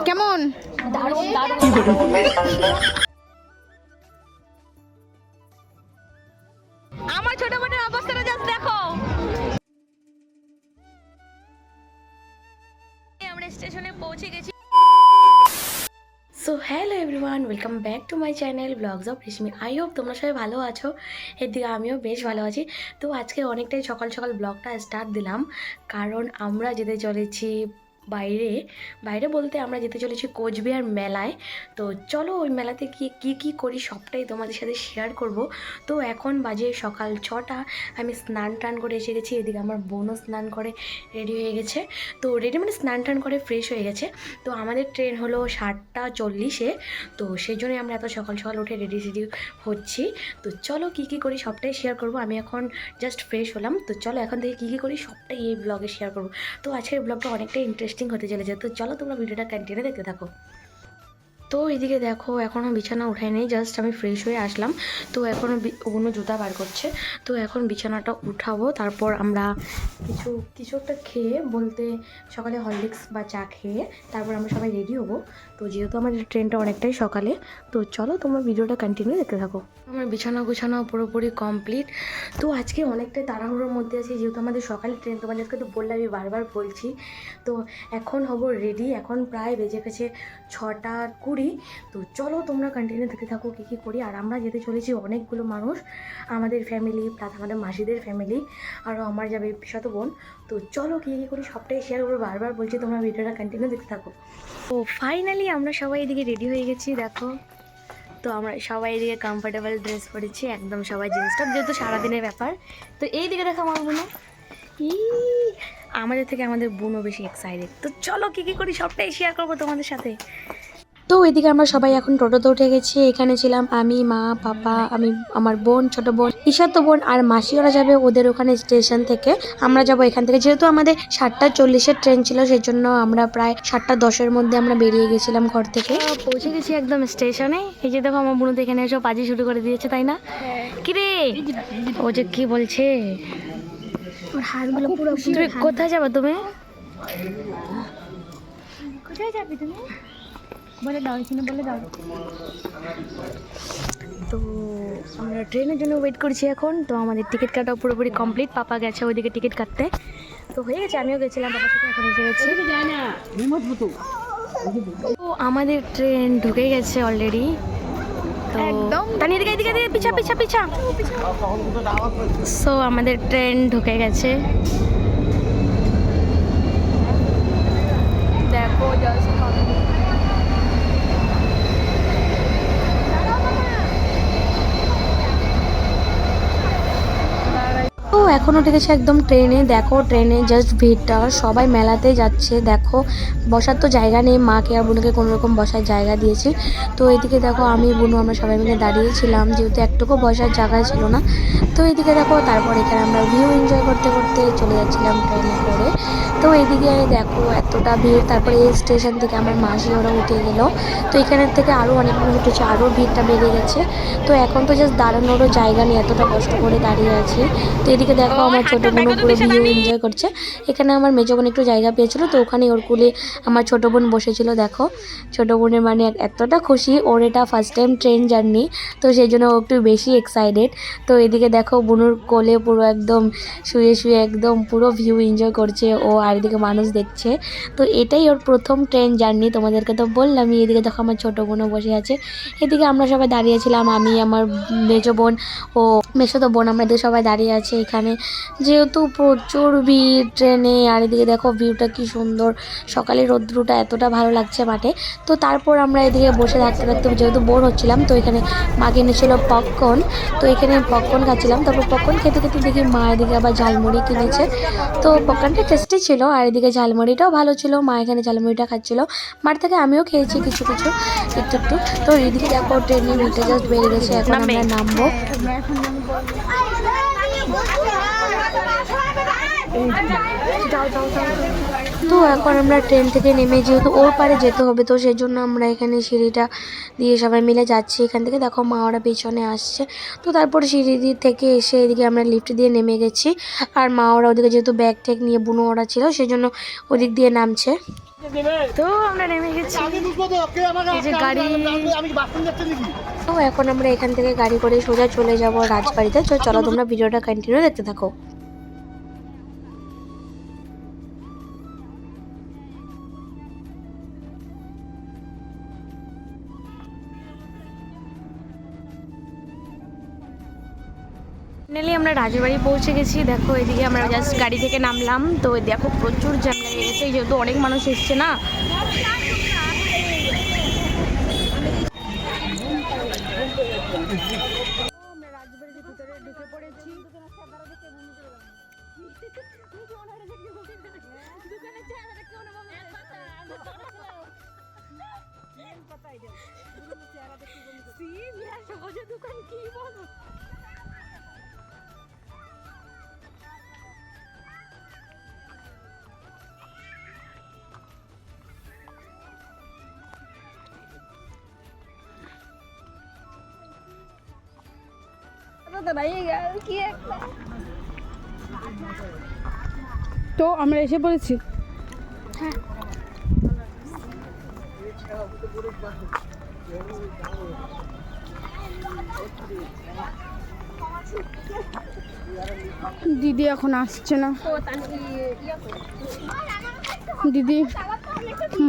কেমন? দারুণ দারুণ। আমার ছোট বোনের অবস্থাটা জাস্ট দেখো। আমরা স্টেশনে পৌঁছে গেছি। So hello everyone, welcome back to my channel vlogs of Reshmi. I hope তোমরা সবাই ভালো আছো। এদিকে আমিও বেশ ভালো আছি। তো আজকে অনেকটাই সকাল সকাল ব্লগটা স্টার্ট দিলাম, কারণ আমরা যেতে চলেছি বাইরে। বাইরে বলতে আমরা যেতে চলেছি কোচবিহার মেলায়। তো চলো ওই মেলাতে গিয়ে কী করি সবটাই তোমাদের সাথে শেয়ার করব। তো এখন বাজে সকাল 6টা। আমি স্নান টান করে এসে গেছি। এদিকে আমার বোনও স্নান করে রেডি হয়ে গেছে। তো রেডি মানে স্নান টান করে ফ্রেশ হয়ে গেছে। তো আমাদের ট্রেন হলো 7:40-এ। তো সেই জন্যই আমরা এত সকাল সকাল উঠে রেডি হচ্ছি। তো চলো কী করি সবটাই শেয়ার করব। আমি এখন জাস্ট ফ্রেশ হলাম। তো চলো এখন থেকে কী করি সবটাই এই ব্লগে শেয়ার করব। তো আজকের ব্লগটা অনেকটাই ইন্টারেস্টিং হতে চলেছে। তো চলো তোমরা ভিডিওটা কন্টিনিউ দেখতে থাকো। তো এদিকে দেখো এখনও বিছানা উঠাই নেই, জাস্ট আমি ফ্রেশ হয়ে আসলাম। তো এখনও কোনো জুতা বার করছে। তো এখন বিছানাটা উঠাবো, তারপর আমরা কিছু একটা খেয়ে, বলতে সকালে হরলিক্স বা চা খেয়ে তারপর আমরা সবাই রেডি হবো। তো যেহেতু আমাদের ট্রেনটা অনেকটাই সকালে, তো চলো তোমরা ভিডিওটা কন্টিনিউ দেখতে থাকো। আমার বিছানা গুছানো পুরোপুরি কমপ্লিট। তো আজকে অনেকটাই তাড়াহুড়োর মধ্যে আছি, যেহেতু আমাদের সকালে ট্রেন। তোমাদেরকে তো বললে আমি বারবার বলছি। তো এখন হবো রেডি। এখন প্রায় বেজে গেছে 6:20। তো চলো তোমরা কন্টিনিউ দেখতে থাকো কী করি। আর আমরা যেতে চলেছি অনেকগুলো মানুষ, আমাদের ফ্যামিলি প্লাস আমাদের মাসিদের ফ্যামিলি, আরও আমার যাবে পিসাতো বোন। তো চলো কী করি সবটাই শেয়ার করবো। বারবার বলছি তোমরা ভিডিওটা কন্টিনিউ দেখতে থাকো। তো ফাইনালি আমরা সবাই এদিকে রেডি হয়ে গেছি দেখো। তো আমরা সবাই এদিকে কমফোর্টেবল ড্রেস পরেছি একদম, সবাই জিন্স টপ, যেহেতু সারাদিনের ব্যাপার। তো এই দিকে দেখো আমার বোনও, আমাদের থেকে আমাদের বোনও বেশি এক্সাইটেড। তো চলো কী করি সবটাই শেয়ার করবো তোমাদের সাথে। তো এদিকে আমরা সবাই এখন টোটোতে উঠে গেছি। এখানে ছিলাম আমি, মা, পাপা, আমি, আমার বোন, ছোট বোন, পিসাতো বোন আর মাসি। ওরা যাবে ওদের ওখানে স্টেশন থেকে, আমরা যাব এখান থেকে। যেহেতু আমাদের 7:40-এর ট্রেন ছিল, সেই জন্য আমরা প্রায় 7:10-এর মধ্যে আমরা বেরিয়ে গেছিলাম ঘর থেকে। পৌঁছে গেছি একদম স্টেশনে। এই যে দেখো আমার বোন তো এখানে এসে পাজি শুরু করে দিয়েছে, তাই না? কিরে ও যে কি বলছে, হাতগুলো পুরো। তুমি কোথায় যাবে? তুমি কোথায় যাবে? তুমি বলে দাও, এখানে বলে দাও। তো আমরা ট্রেনের জন্য ওয়েট করছি এখন। তো আমাদের টিকিট কাটা পুরোপুরি কমপ্লিট। পাপা গেছে ওইদিকে টিকিট কাটতে। তো হয়ে গেছে, আমিও গেছিলাম পাপার সাথে, এখন এসে গেছি। তো আমাদের ট্রেন ঢুকে গেছে অলরেডি। তো এদিকে এদিকে এদিকে পিছা পিছা পিছা। সো আমাদের ট্রেন ঢুকে গেছে দেখো জাস্ট। তো এখন উঠে গেছে একদম ট্রেনে। দেখো ট্রেনে জাস্ট ভিড়টা, সবাই মেলাতে যাচ্ছে দেখো। বসার তো জায়গা নেই, মাকে আর বোনকে কোনো রকম বসার জায়গা দিয়েছি। তো এদিকে দেখো আমি বোনু আমরা সবাই মিলে দাঁড়িয়েছিলাম, যেহেতু একটুকু বসার জায়গা ছিল না। তো এদিকে দেখো তারপর এখানে আমরা ভিউ এনজয় করতে করতে চলে যাচ্ছিলাম ট্রেনে করে। তো এদিকে দেখো এতটা ভিড়। তারপরে এই স্টেশন থেকে আমার মাসি ওরা উঠে গেল। তো এখানের থেকে আরও অনেক মানুষ উঠেছে, আরও ভিড়টা বেড়ে গেছে। তো এখন তো জাস্ট দাঁড়ানোরও জায়গা নেই, এতটা কষ্ট করে দাঁড়িয়ে আছি। তো এদিকে দেখো আমার ছোটো বোনও পুরো ভিউ এনজয় করছে। এখানে আমার মেজো বোন একটু জায়গা পেয়েছিল, তো ওখানে ওর কুলে আমার ছোটো বোন বসেছিল দেখো। ছোটো বোনের মানে এতটা খুশি, ওর এটা ফার্স্ট টাইম ট্রেন জার্নি, তো সেই জন্য ও একটু বেশি এক্সাইটেড। তো এদিকে দেখো বোনুর কোলে পুরো একদম শুয়ে শুয়ে একদম পুরো ভিউ এনজয় করছে ও, আর এদিকে মানুষ দেখছে। তো এটাই ওর প্রথম ট্রেন জার্নি, তোমাদেরকে তো বললামই। এদিকে দেখো আমার ছোটো বোনও বসে আছে। এদিকে আমরা সবাই দাঁড়িয়েছিলাম, আমি, আমার মেজো বোন ও মেসোতো বোন, আমরা এদিকে সবাই দাঁড়িয়ে আছি এখানে। যেহেতু প্রচুর ভিড় ট্রেনে, আর এদিকে দেখো ভিউটা কি সুন্দর, সকালে রোদ্রুটা এতটা ভালো লাগছে মাঠে। তো তারপর আমরা এদিকে বসে থাকতে থাকতে যেহেতু বোর হচ্ছিলাম, তো এখানে মা কিনেছিল পপকর্ন। তো এখানে পপকর্ন খাচ্ছিলাম। তারপর পপকর্ন খেতে খেতে দেখি মা এদিকে আবার ঝালমুড়ি কিনেছে। তো পপকর্নটা টেস্টি ছিল, আর এদিকে ঝালমুড়িটাও ভালো ছিল। মা এখানে ঝালমুড়িটা খাচ্ছিল, মাঠ থেকে আমিও খেয়েছি কিছু একটু একটু। তো এদিকে দেখো ট্রেনের ভিড়টা জাস্ট বেড়ে গেছে, এখন আমরা নামবো। যাও যাও যাও। তো এখন আমরা ট্রেন থেকে নেমে যেহেতু ওর পারে যেতে হবে, তো সেই জন্য আমরা এখানে সিঁড়িটা দিয়ে সবাই মিলে যাচ্ছি। এখান থেকে দেখো মা ওরা পেছনে আসছে। তো তারপরে সিঁড়ি থেকে এসে এদিকে আমরা লিফট দিয়ে নেমে গেছি। আর মা ওরা ওদিকে যেহেতু ব্যাগ ট্যাগ নিয়ে বুনো ওরা ছিল, সেই জন্য ওদিক দিয়ে নামছে। তো আমরা নেমে গেছি, এই যে গাড়ি। তো এখন আমরা এখান থেকে গাড়ি করে সোজা চলে যাব রাজবাড়িতে। তো চলো তোমরা ভিডিওটা কন্টিনিউ দেখতে থাকো। ফাইনালি আমরা রাজবাড়ি পৌঁছে গেছি। দেখো এদিকে আমরা জাস্ট গাড়ি থেকে নামলাম। তো দেখো প্রচুর জ্যাম লেগে গেছে, যেহেতু অনেক মানুষ এসছে না। আমরা রাজবাড়ির ভিতরে ঢুকে পড়েছি। দোকান কি বলো? তো আমরা এসে পড়েছি। হ্যাঁ, দিদি এখন আসছে না, দিদি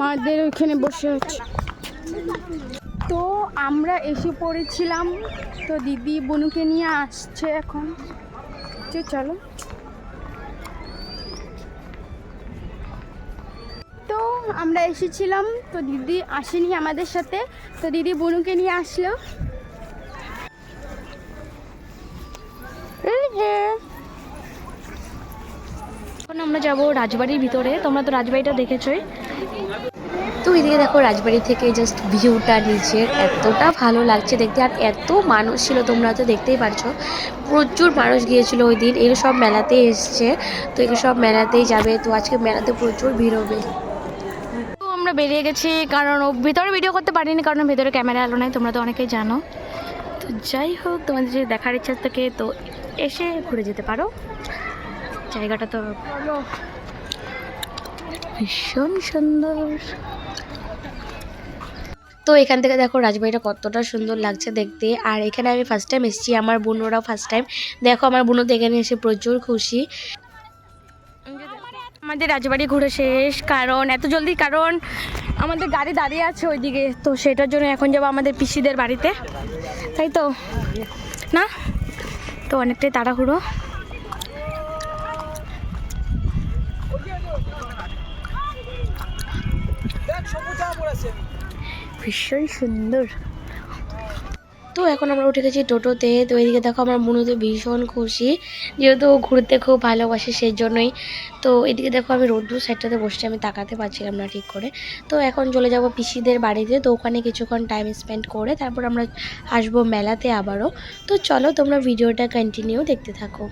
মাদের ওইখানে বসে আছে। তো আমরা এসে পড়েছিলাম, তো দিদি বনুকে নিয়ে আসছে এখন। চলো। তো আমরা এসেছিলাম, তো দিদি আসেনি আমাদের সাথে, তো দিদি বনুকে নিয়ে আসলো। এখন আমরা যাব রাজবাড়ির ভিতরে। তোমরা তো রাজবাড়িটা দেখেছোই। তো এদিকে দেখো রাজবাড়ি থেকে জাস্ট ভিউটা নিচের এতটা ভালো লাগছে দেখতে। আর এত মানুষ ছিল, তোমরা তো দেখতেই পারছো, প্রচুর মানুষ গিয়েছিল ওই দিন। এর সব মেলাতে এসছে, তো এগুলো সব মেলাতেই যাবে। তো আজকে মেলাতে প্রচুর ভিড় হবে। তো আমরা বেরিয়ে গেছি, কারণ ভিতরে ভিডিও করতে পারিনি, কারণ ভেতরে ক্যামেরা এলো নাই, তোমরা তো অনেকেই জানো। তো যাই হোক, তোমাদের যদি দেখার ইচ্ছা থাকে তো এসে ঘুরে যেতে পারো। জায়গাটা তো ভীষণ সুন্দর। তো এখান থেকে দেখো রাজবাড়িটা কতটা সুন্দর লাগছে দেখতে। আর এখানে আমি ফার্স্ট টাইম এসেছি, আমার বোনরাও ফার্স্ট টাইম। দেখো আমার বোনও এখানে এসে প্রচুর খুশি। আমাদের রাজবাড়ি ঘুরে শেষ, কারণ এত জলদি, কারণ আমাদের গাড়ি দাঁড়িয়ে আছে ওইদিকে। তো সেটার জন্য এখন যাবো আমাদের পিসিদের বাড়িতে, তাই তো না? তো অনেকটাই তাড়াহুড়ো। ভীষণ সুন্দর। তো এখন আমরা উঠে গেছি টোটোতে। তো এদিকে দেখো আমার বোনও তো ভীষণ খুশি, যেহেতু ও ঘুরতে খুব ভালোবাসে সেই জন্যই। তো এদিকে দেখো আমি রোদ্দুর সাইডটাতে বসে, আমি তাকাতে পারছিলাম না ঠিক করে। তো এখন চলে যাব পিসিদের বাড়িতে। তো ওখানে কিছুক্ষণ টাইম স্পেন্ড করে তারপর আমরা আসবো মেলাতে আবারও। তো চলো তোমরা ভিডিওটা কন্টিনিউ দেখতে থাকো।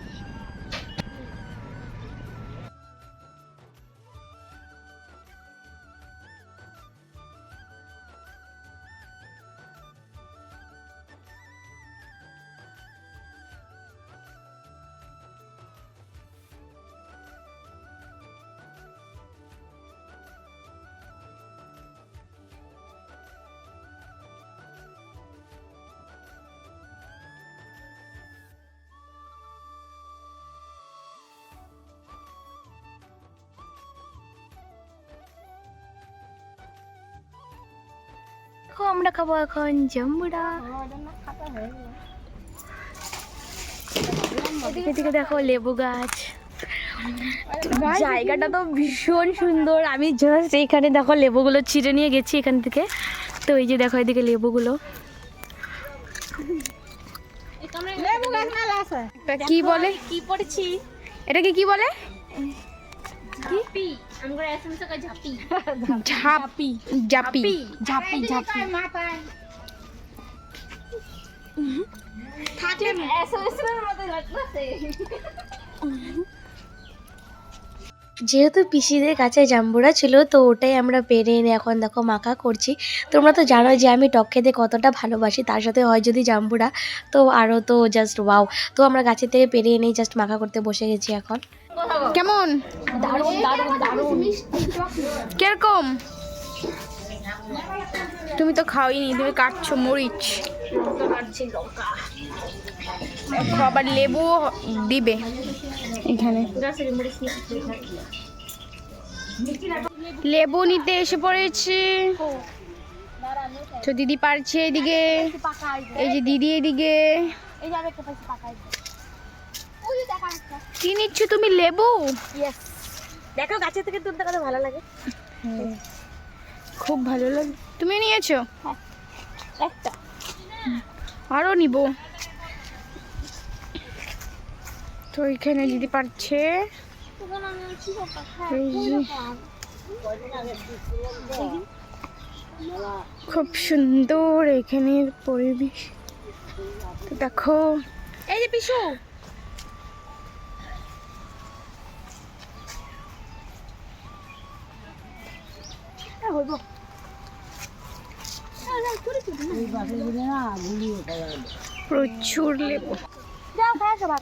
দেখো আমরা খাবো এখন জাম্বুরা। এদিকে দেখো লেবু গাছ। জায়গাটা তো ভীষণ সুন্দর। আমি জাস্ট এইখানে দেখো লেবুগুলো ছিঁড়ে নিয়ে গেছি এখান থেকে। তো এই যে দেখো এদিকে লেবুগুলো। কি বলে, কি পড়েছি এটাকে কি বলে? ঝাপি। আমরা এসএমএস কে ঝাপি। ঝাপি ঝাপি ঝাপি ঝাপি। থাকে এসএমএস এর মধ্যে লাগছে। যেহেতু পিসিদের কাছে জাম্বুরা ছিল তো ওটাই আমরা পেরে এনে এখন দেখো মাখা করছি। তোমরা তো জানো যে আমি টক খেতে কতটা ভালোবাসি, তার সাথে হয় যদি জাম্বুরা তো আরও তো জাস্ট ওয়াও। তো আমরা গাছের থেকে পেরে এনেই জাস্ট মাখা করতে বসে গেছি এখন। কেমন? দারুণ দারুণ দারুণ। কিরকম? তুমি তো খাওইনি, তুমি কাটছো মরিচ। আবার লেবু দিবে এখানে। লেবু নিতে এসে পড়েছে তো দিদি পারছে এদিকে, এই যে দিদি এদিকে। কি নিচ্ছ তুমি? লেবু? দেখো গাছের থেকে তুলতে কত ভালো লাগে। খুব ভালো লাগে। তুমি নিয়েছো? একটা আরো নিব। তো এখানে দিদি পারছে। এই যে খুব সুন্দর এখানের পরিবেশ। তো দেখো এই যে পিসু প্রচুর লেবু। যাও খায় সবাই।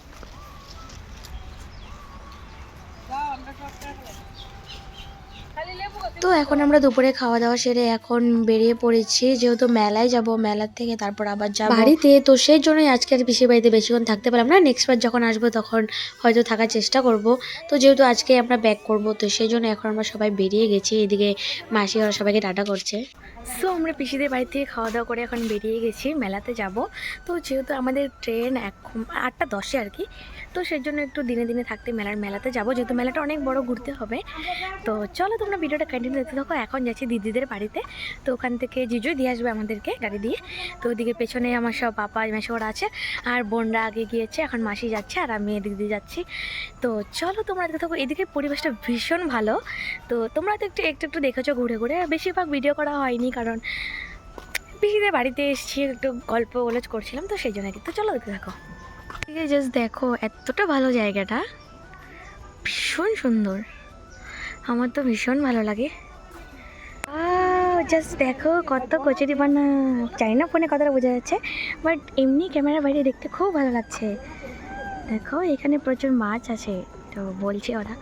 তো এখন আমরা দুপুরে খাওয়া দাওয়া সেরে এখন বেরিয়ে পড়েছি, যেহেতু মেলায় যাব, মেলার থেকে তারপর আবার যাব বাড়িতে। তো সেই জন্যই আজকে আর পিসির বাড়িতে বেশিক্ষণ থাকতে পারলাম না। নেক্সট বার যখন আসবো তখন হয়তো থাকার চেষ্টা করব। তো যেহেতু আজকে আমরা ব্যাক করব তো সেই জন্য এখন আমরা সবাই বেরিয়ে গেছি। এদিকে মাসি ওরা সবাইকে টাটা করছে। সো আমরা পিসিদের বাড়ি থেকে খাওয়া দাওয়া করে এখন বেরিয়ে গেছি, মেলাতে যাব। তো যেহেতু আমাদের ট্রেন এখন 8:10 আর কি, তো সেই জন্য একটু দিনে দিনে থাকতে মেলাতে যাব, যেহেতু মেলাটা অনেক বড়, ঘুরতে হবে। তো চলো তোমরা ভিডিওটা কন্টিনিউ দেখতে থাকো। এখন যাচ্ছি দিদিদের বাড়িতে। তো ওখান থেকে জিজুই দিয়ে আসবে আমাদেরকে গাড়ি দিয়ে। তো ওদিকে পেছনে আমার সব পাপা মেশোরা আছে, আর বোনরা আগে গিয়েছে, এখন মাসি যাচ্ছে আর আমি এদিক দিয়ে যাচ্ছি। তো চলো তোমরা দেখতে থাকো। এদিকে পরিবেশটা ভীষণ ভালো। তো তোমরা তো একটু দেখেছো ঘুরে ঘুরে, বেশিরভাগ ভিডিও করা হয়নি কারণ পিসিদের বাড়িতে এসেছি, একটু গল্প গোলজ করছিলাম, তো সেই জন্য। কিন্তু চলো দেখতে থাকো। জাস্ট দেখো এতটা ভালো জায়গাটা, ভীষণ সুন্দর, আমার তো ভীষণ ভালো লাগে। জাস্ট দেখো কত কচুরি বানা, জানি না ফোনে কতটা বোঝা যাচ্ছে, বাট এমনি ক্যামেরার বাইরে দেখতে খুব ভালো লাগছে। দেখো এখানে প্রচুর মাছ আছে, তো বলছে ওরা।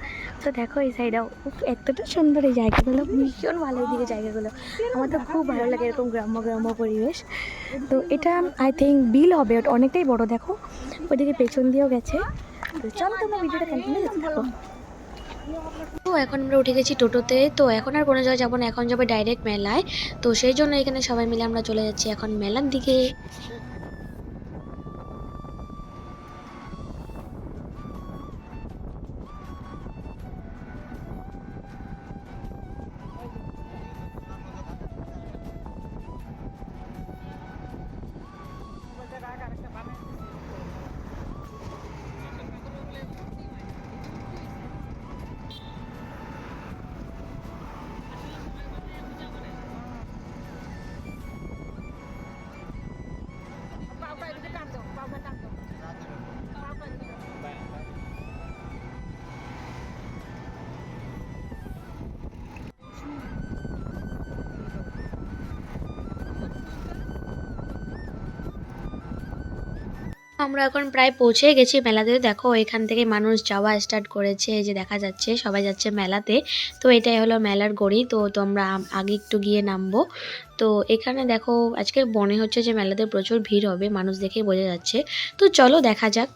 তো দেখো এই সাইডেও এতটা সুন্দর এই জায়গাগুলো, ভীষণ ভালো এইদিকে জায়গাগুলো। আমার তো খুব ভালো লাগে এরকম গ্রাম্য গ্রাম্য পরিবেশ। তো এটা আই থিঙ্ক বিল হবে, ওটা অনেকটাই বড়। দেখো ওইদিকে পেছন দিয়েও গেছে। তো চলো তোমরা ভিডিওটা কন্টিনিউ দেখতে থাকো। তো এখন আমরা উঠে গেছি টোটোতে। তো এখন আর কোনো জায়গায় যাবো না, এখন যাবো ডাইরেক্ট মেলায়। তো সেই জন্য এখানে সবাই মিলে আমরা চলে যাচ্ছি এখন মেলার দিকে। আমরা এখন প্রায় পৌঁছে গেছি মেলাতে। দেখো এখান থেকে মানুষ যাওয়া স্টার্ট করেছে, এই যে দেখা যাচ্ছে সবাই যাচ্ছে মেলাতে। তো এটাই হলো মেলার গড়ি। তো তোমরা আগে একটু গিয়ে নামবো। তো এখানে দেখো আজকে মনে হচ্ছে যে মেলাতে প্রচুর ভিড় হবে, মানুষ দেখেই বোঝা যাচ্ছে। তো চলো দেখা যাক।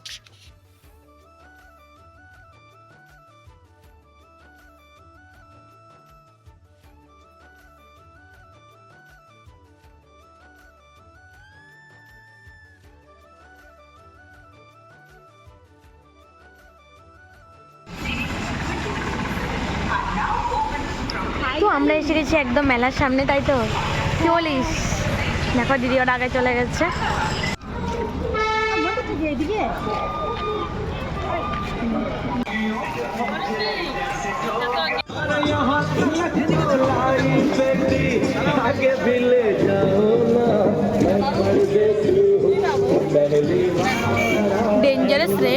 তো আমরা এসে গেছি একদম মেলার সামনে, তাই তো কি বলিস? দেখো দিদি ওর আগে চলে গেছে। ডেঞ্জারাস রে।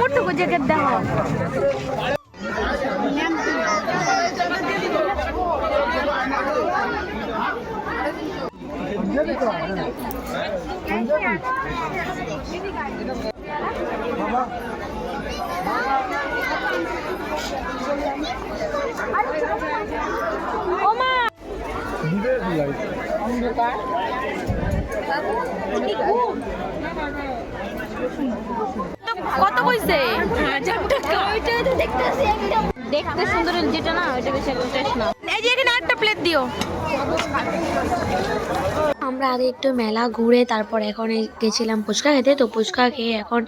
মোটুকু জ্যাকেট দেখো কত কইছে? 1000 টাকা। দেখতে সুন্দর যেটা না ওইটা বেশি টেস্ট না। এই যে এখানে আরেকটা প্লেট দিও। আমরা আগে একটু মেলা ঘুরে তারপর এখন গেছিলাম ফুচকা খেতে। তো ফুচকা খেয়ে এখন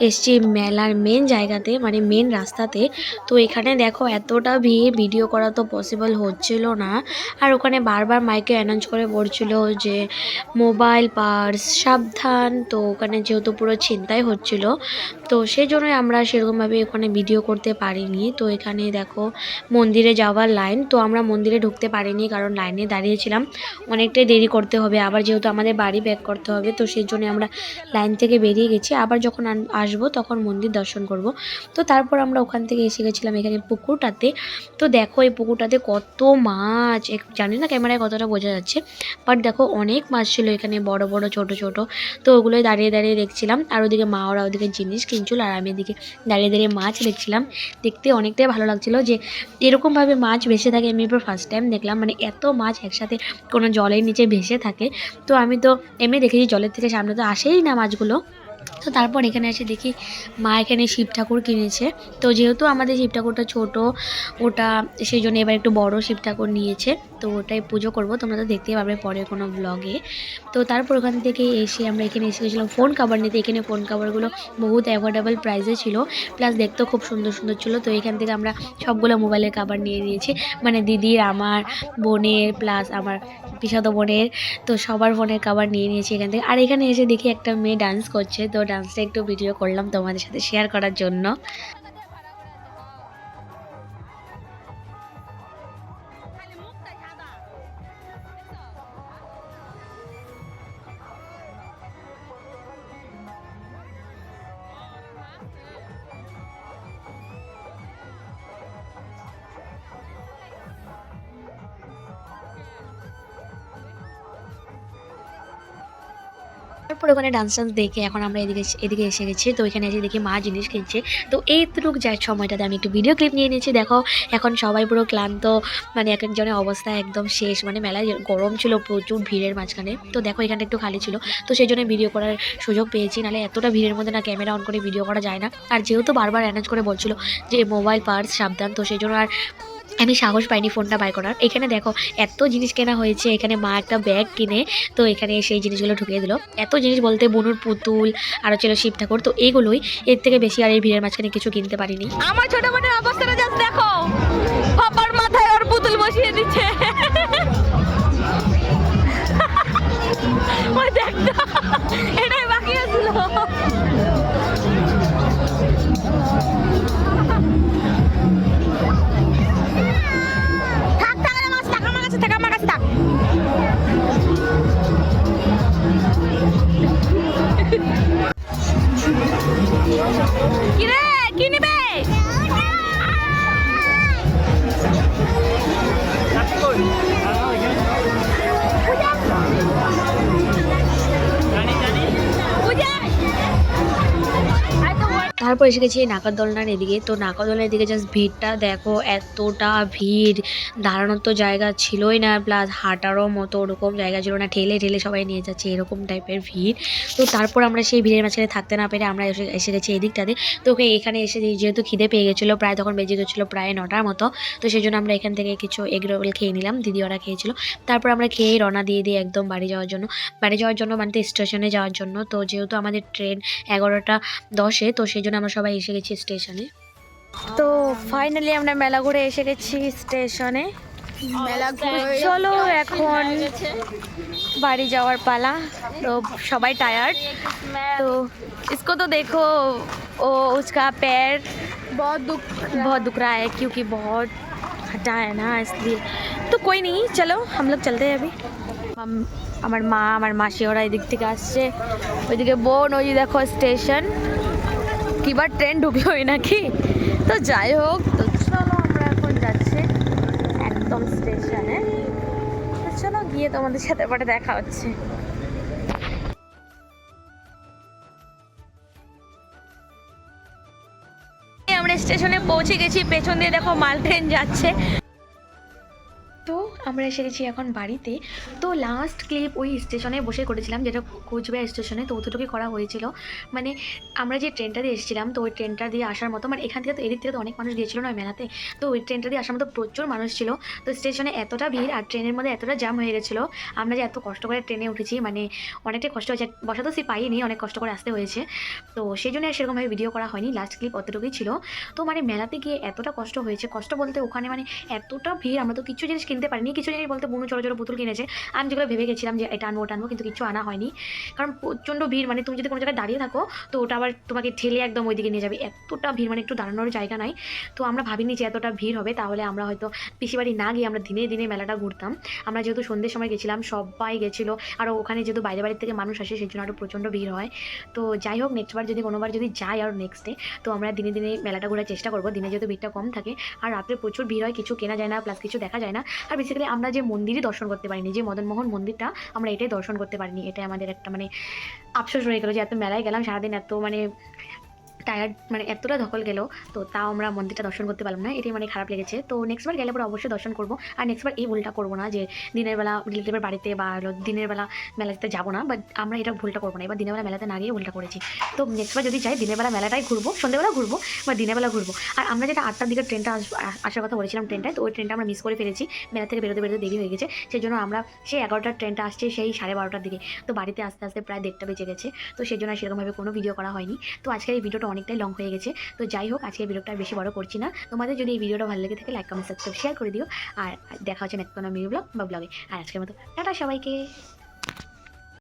এসছি মেলার মেন জায়গাতে, মানে মেন রাস্তাতে। তো এখানে দেখো এতটা ভিড়, ভিডিও করা তো পসিবল হচ্ছিল না। আর ওখানে বারবার মাইকে অ্যানাউন্স করে বলছিল যে মোবাইল পার্স সাবধান। তো ওখানে যেহেতু পুরো ছিনতাই হচ্ছিল, তো সেই জন্যই আমরা সেরকমভাবে ওখানে ভিডিও করতে পারিনি। তো এখানে দেখো মন্দিরে যাওয়ার লাইন। তো আমরা মন্দিরে ঢুকতে পারিনি কারণ লাইনে দাঁড়িয়েছিলাম, অনেকটাই দেরি করতে হবে। আবার যেহেতু আমাদের বাড়ি ব্যাক করতে হবে, তো সেই জন্য আমরা লাইন থেকে বেরিয়ে গেছি। আবার যখন আসবো তখন মন্দির দর্শন করব। তো তারপর আমরা ওখান থেকে এসে গেছিলাম এখানে পুকুরটাতে। তো দেখো এই পুকুরটাতে কত মাছ, জানি না ক্যামেরায় কতটা বোঝা যাচ্ছে, বাট দেখো অনেক মাছ ছিল এখানে, বড় বড় ছোট ছোট। তো ওগুলোই দাঁড়িয়ে দাঁড়িয়ে দেখছিলাম। আর ওদিকে মা ওরা ওদিকে জিনিস কিনছিল আর আমি এদিকে দাঁড়িয়ে দাঁড়িয়ে মাছ দেখছিলাম। দেখতে অনেকটাই ভালো লাগছিল যে এরকমভাবে মাছ ভেসে থাকে আমি এবার ফার্স্ট টাইম দেখলাম, মানে এত মাছ একসাথে কোনো জলের নিচে ভেসে থাকে। তো আমি তো এমনি দেখেছি জলের থেকে সামনে তো আসেই না মাছগুলো। তো তারপর এখানে এসে দেখি মা এখানে শিব ঠাকুর কিনেছে। তো যেহেতু আমাদের শিব ঠাকুরটা ছোটো, ওটা সেই জন্য এবার একটু বড় শিব ঠাকুর নিয়েছে। তো ওটাই পুজো করব, তোমরা তো দেখতেই পাবে পরে কোনো ব্লগে। তো তারপর ওখান থেকে এসে আমরা এখানে এসে গেছিলাম ফোন কাভার নিতে। এখানে ফোন কাভারগুলো বহুত অ্যাফোর্ডেবল প্রাইসে ছিল, প্লাস দেখতেও খুব সুন্দর সুন্দর ছিল। তো এখান থেকে আমরা সবগুলো মোবাইলের কাভার নিয়ে নিয়েছি, মানে দিদির, আমার, বোনের, প্লাস আমার পিসাতো বোনের। তো সবার ফোনের কাভার নিয়ে নিয়েছি এখান থেকে। আর এখানে এসে দেখি একটা মেয়ে ডান্স করছে, তো ডান্সটা একটু ভিডিও করলাম তোমাদের সাথে শেয়ার করার জন্য। তারপর ওখানে ডান্স দেখে এখন আমরা এদিকে এসে গেছি। তো এখানে এসে দেখি মা জিনিস কিনছে। তো এইটুক যার সময়টাতে আমি একটু ভিডিও ক্লিপ নিয়ে নিয়েছি। দেখো এখন সবাই পুরো ক্লান্ত, মানে এক একজনের অবস্থা একদম শেষ, মানে মেলায় গরম ছিল প্রচুর ভিড়ের মাঝখানে। তো দেখো এখানটা একটু খালি ছিল, তো সেই জন্য ভিডিও করার সুযোগ পেয়েছি, নাহলে এতটা ভিড়ের মধ্যে না ক্যামেরা অন করে ভিডিও করা যায় না। আর যেহেতু বারবার অ্যানাউন্স করে বলছিল যে মোবাইল পার্স সাবধান, তো সেই জন্য আর আমি সাহস পাইনি ফোনটা বাই করার। এখানে দেখো এত জিনিস কেনা হয়েছে। এখানে মা একটা ব্যাগ কিনে তো এখানে সেই জিনিসগুলো ঢুকিয়ে দিল। এত জিনিস বলতে বুনুর পুতুল, আরও ছিল শিব ঠাকুর। তো এইগুলোই, এর থেকে বেশি আর এই ভিড়ের মাঝখানে কিছু কিনতে পারিনি। আমার ছোট বোনের অবস্থাটা জাস্ট দেখো, পাপার মাথায় ওর পুতুল বসিয়ে দিচ্ছে। ওই দেখো এটাই বাকি আছিল। কিরে কি নিবে? তারপর এসে গেছি নাগরদোলনার এদিকে। তো নাগরদোলনার এদিকে জাস্ট ভিড়টা দেখো, এতটা ভিড়, দাঁড়ানোর তো জায়গা ছিলই না, প্লাস হাঁটারও মতো ওরকম জায়গা ছিল না, ঠেলে ঠেলে সবাই নিয়ে যাচ্ছে এরকম টাইপের ভিড়। তো তারপর আমরা সেই ভিড়ের মাঝখানে থাকতে না পেরে আমরা এসে গেছি এদিকটাতে। তো এখানে এসে যেহেতু খিদে পেয়ে গেছিলো, প্রায় তখন বেজে গেছিলো প্রায় 9টার মতো। তো সেই জন্য আমরা এখান থেকে কিছু এগ রোল খেয়ে নিলাম, দিদি ওরা খেয়েছিল। তারপর আমরা খেয়ে রওনা দিয়ে দিই একদম বাড়ি যাওয়ার জন্য মানে স্টেশনে যাওয়ার জন্য। তো যেহেতু আমাদের ট্রেন 11টা 10-এ, তো সেই জন্য আমরা সবাই এসে গেছি স্টেশনে। তো ফাইনালি আমরা মেলা ঘুরে এসে গেছি স্টেশনে। মেলা ঘুরে চলো এখন বাড়ি যাওয়ার পালা। তো সবাই টায়ার্ড। तो इसको तो देखो, वो उसका पैर बहुत दुख रहा है क्योंकि बहुत हटा है ना, इसलिए। तो कोई नहीं, चलो हम लोग चलते हैं अभी। আমার মা আমার মাসি ওরা এদিক থেকে আসছে, ওইদিকে বোন, ওই যে দেখো স্টেশন, কিবার ট্রেন ঢুকলোই নাকি। তো যাই হোক, তো চলো আমরা এখন যাচ্ছি একদম স্টেশনে। তো চলো গিয়ে তোমাদের সাথে পরে দেখা হচ্ছে। আমরা স্টেশনে পৌঁছে গেছি, পেছন দিয়ে দেখো মাল ট্রেন যাচ্ছে। তো আমরা এসে গেছি এখন বাড়িতে। তো লাস্ট ক্লিপ ওই স্টেশনে বসে করেছিলাম, যেটা কোচবিহার স্টেশনে। তো অতটুকুই করা হয়েছিল। মানে আমরা যে ট্রেনটা দিয়ে এসেছিলাম, তো ওই ট্রেনটা দিয়ে আসার মতো, মানে এখান থেকে তো এদিক থেকে তো অনেক মানুষ গিয়েছিল না ওই মেলাতে। তো ওই ট্রেনটা দিয়ে আসার মতো প্রচুর মানুষ ছিল। তো স্টেশনে এতটা ভিড় আর ট্রেনের মধ্যে এতটা জ্যাম হয়ে গেছিলো। আমরা যে এত কষ্ট করে ট্রেনে উঠেছি, মানে অনেকটাই কষ্ট হয়েছে, বসা তো সে পাইনি, অনেক কষ্ট করে আসতে হয়েছে। তো সেই জন্য আর সেরকমভাবে ভিডিও করা হয়নি, লাস্ট ক্লিপ অতটুকুই ছিল। তো মানে মেলাতে গিয়ে এতটা কষ্ট হয়েছে, কষ্ট বলতে ওখানে মানে এতটা ভিড়, আমরা তো কিছু জিনিস কিনতে পারিনি। কিছু জিনিস বলতে বুনু ছোটো ছোটো পুতুল কিনেছে, আমি যেগুলো ভেবে গেছিলাম যে এটা আনবো ওটা আনবো, কিন্তু কিছু আনা হয়নি। কারণ প্রচণ্ড ভিড়, মানে তুমি যদি কোনো জায়গায় দাঁড়িয়ে থাকো তো ওটা আবার তোমাকে ঠেলে একদম ওইদিকে নিয়ে যাবে, এতটা ভিড়, মানে একটু দাঁড়ানোর জায়গা নাই। তো আমরা ভাবিনি যে এতটা ভিড় হবে, তাহলে আমরা হয়তো পিসিবাড়ি না গিয়ে আমরা দিনে দিনে মেলাটা ঘুরতাম। আমরা যেহেতু সন্ধ্যের সময় গেছিলাম, সবাই গেছিলো, আর ওখানে যেহেতু বাইরে বাড়ির থেকে মানুষ আসে, সেই জন্য আরও প্রচণ্ড ভিড় হয়। তো যাই হোক, নেক্সটবার যদি কোনোবার যদি যাই আর নেক্সট ডে, তো আমরা দিনে দিনে মেলাটা ঘোরার চেষ্টা করবো। দিনে যেহেতু ভিড়টা কম থাকে, আর রাত্রে প্রচুর ভিড় হয়, কিছু কেনা যায় না, প্লাস কিছু দেখা যায় না। আর বেসিক্যালি আমরা যে মন্দিরই দর্শন করতে পারিনি, যে মদনমোহন মন্দিরটা, আমরা এটাই দর্শন করতে পারিনি। এটাই আমাদের একটা মানে আফসোস রয়ে গেলো, যে এত মেলায় গেলাম সারাদিন, এত মানে টায়ার্ড, মানে এতটা ধকল গেল, তো তাও আমরা মন্দিরটা দর্শন করতে পারলাম না, এটাই মানে খারাপ লেগেছে। তো নেক্সটবার গেলে পরে অবশ্যই দর্শন করবো। আর নেক্সটবার এই ভুলটা করবো না যে দিনের বেলা রিলেটিভের বাড়িতে বা দিনের বেলা মেলাতে যাবো না, বাট আমরা এটা ভুলটা করবো না। এবার দিনের বেলা মেলাতে না গিয়ে ভুলটা করেছি। তো নেক্সটবার যদি যাই, দিনের বেলা মেলাটাই ঘুরবো, সন্ধ্যেবেলা ঘুরবো বা দিনের বেলা ঘুরবো। আর আমরা যেটা 8টার দিকে ট্রেনটা আসার কথা বলেছিলাম ট্রেনটায়, তো ওই ট্রেনটা আমরা মিস করে ফেলেছি, মেলা থেকে বেরোতে বেরোতে দেরি হয়ে গেছে। সেই জন্য আমরা সেই 11টার ট্রেনটা আসছে সেই 12:30টার দিকে, তো বাড়িতে আস্তে আস্তে প্রায় 1:30টা বেজে গেছে। তো সেই জন্য সেরকমভাবে কোনো ভিডিও করা হয়নি। তো আজকের এই ভিডিওটা অনেকটাই লং হয়ে গেছে। তো যাই হোক, আজকে ভিডিওটা আর বেশি বড় করছি না। তোমাদের যদি এই ভিডিওটা ভালো লেগে থাকে, লাইক কমেন্ট সাবস্ক্রাইব শেয়ার করে দিও। আর দেখা হচ্ছে নেক্সট কোনো মিনি ব্লগ বা ব্লগে। আর আজকের মতো টাটা সবাইকে।